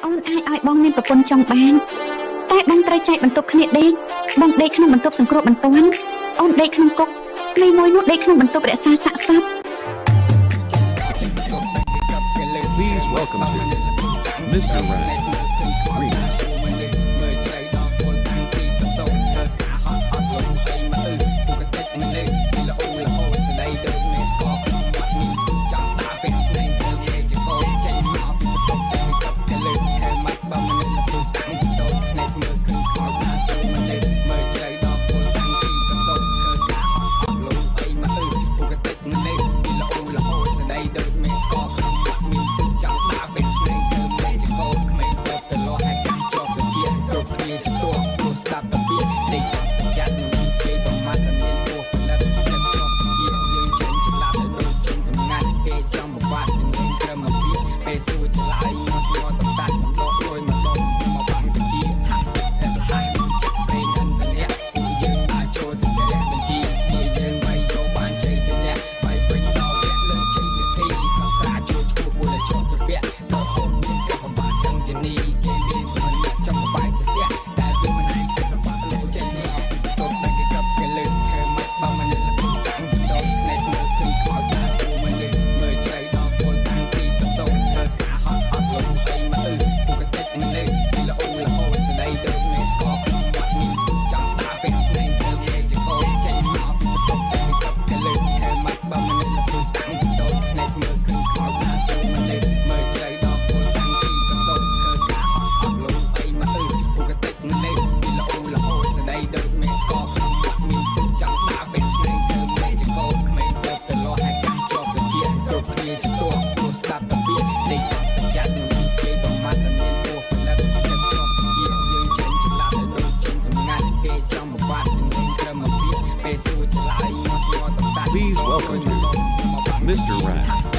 អូនអាចឲ្យបងមានប្រពន្ធចង់បានតែបងត្រូវចែកបន្ទប់គ្នាដេកបងដេកក្នុងបន្ទប់សង្គ្រោះបន្ទាន់អូនដេកក្នុងគុកក្មេងមួយនោះដេកក្នុងបន្ទប់រក្សាសាកសព Please welcome to Mr. Rap Remix. Please welcome to Mr. Rap